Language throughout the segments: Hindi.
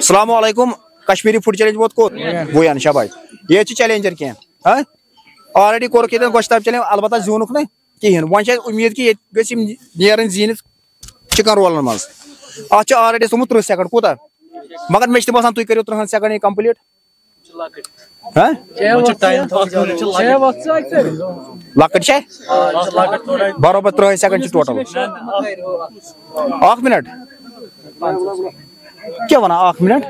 अस्सलाम वालेकुम कश्मीरी फूड चैलेंज वोत कोत वोयन शाबाश ये चैलेंजर क्या हाँ ऑलरेडी कोर के गोश्ताब चैलेंज अलबत्ता जूनुक ना कहें वो उम्मीद कि ये जीन चिकन रोलन मज अत ऑलरेडी थोमुत 30 सेकंड कूता मगर मे बसान तुम करो 30 सेकंड कंप्लीट लकट बरोबर 30 सेकंड टोटल 1 मिनट क्या वना 1 मिनट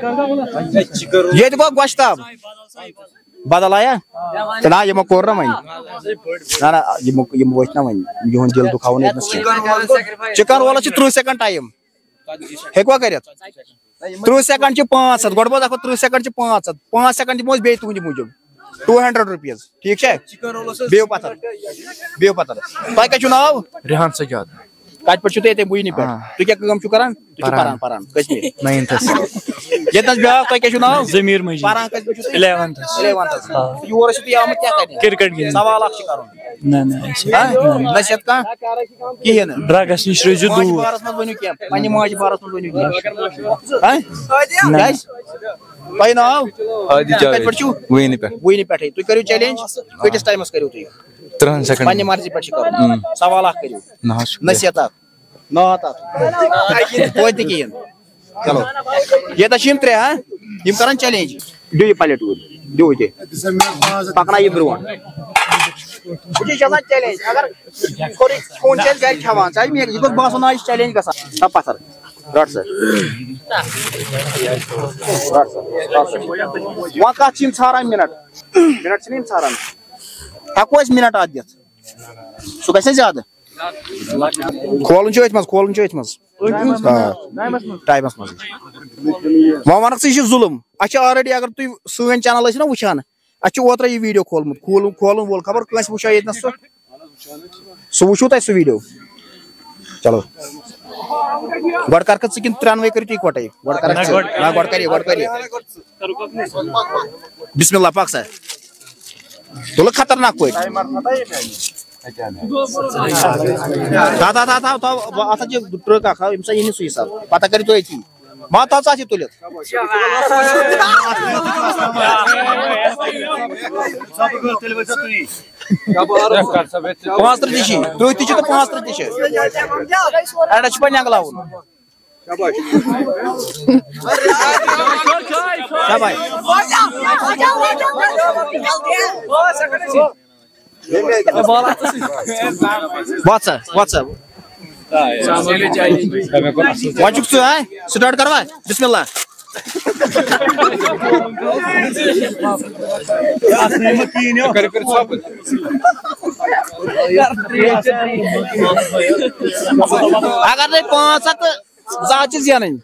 ये गो गोश्ताब बदल आया तो ना ये कोर ना वन ना ये वो ना वन यून दिल दुखाव चिकन रोल 30 सेकंड टाइम हेकवा कर 30 सेकंड 500 गोड बो 30 सेकंड 500 सेकंड दिमो बे तुंद मूजूब 200 रुपीस ठीक है बेव पतर तय क्या नाव रेहान सजाद कत पे बुनी पे तु क्या करान पारान कश्मीर 9th ये ब्या क्या नाव जमीर मजीद पारान 11th योर क्या कर क्रिकेट गिंद सवाल ना नसीहत कहें ड्रग्स नश रोजु दूर बारस मज वन क्या पे माज बारस मज वन तय नाव वही पे तुम करो चैलेंज कटिस टाइमस करो तुम 30 सेकंड पे मर्जी पे सवाल करो नसीहत नात तो कहें चलो ये तम 3 हाँ यम कर चैलेंज दो ये पलट दो पकना ये ब्रो चैलेंज अगर फोन चल गर खान यह बासन आज चैलेंज ग पथर रट सर वह कत ारान मिनट ारान हेको मिनट अत दिख सह गि ज्यादा खोलन मज टाइमस मज वह वन जुलम अच्छा ऑलरेडी अगर तुम सन चैनल ना वुचान ओत्र यह वीडियो खोलमुत खोलन वोल खबर कस वो ये सह वो सह वीडियो चलो गड कर 93 कर इकवटे गड कर बिस्मिल्लाह पाक सर तुल खतरनाक पे ट्रक ये सही सब पता कर तो मा था तुल 35 तुम तो 35 अड़ पे नगलावन व्हाट्सएप वाचुक स्टार्ट करवा बिस्मिल्लाह अगर नहीं 500 जाच जेन एंड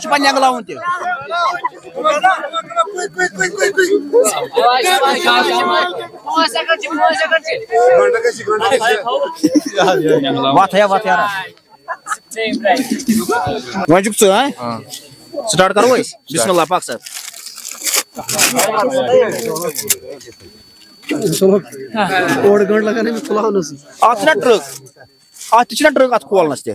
पे नगलावन वत वजुक स्टार्ट करो बिस्मिल्लाह पाक सर ओड गंड लगाने में खुलावन आतना ट्रक अत खोलनस ते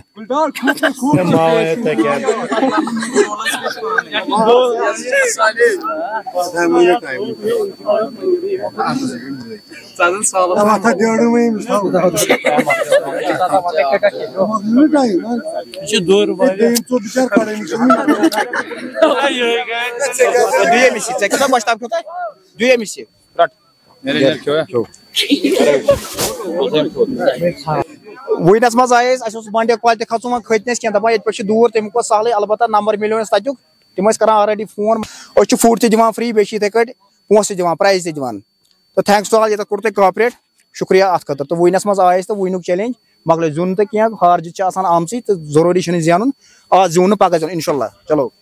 वनस मज आए बंडे कल खचुन खतनस क्या दपान ये दूर तमिक सहल अलबत् नंबर मिलो तक तम कर ऑलरेडी फोन फूड दिवान फ्री बे पोस प्राइज दिवान तो थैंक्स टू ऑल ये कोर तुम कोऑपरेट शुक्रिया अत खतर तो वनस मज आए तो वनुक चैलेंज मकल जुन तो क्या हार जीत आम तो जरूरी जेनुन आज जून पगह इंशाल्लाह चलो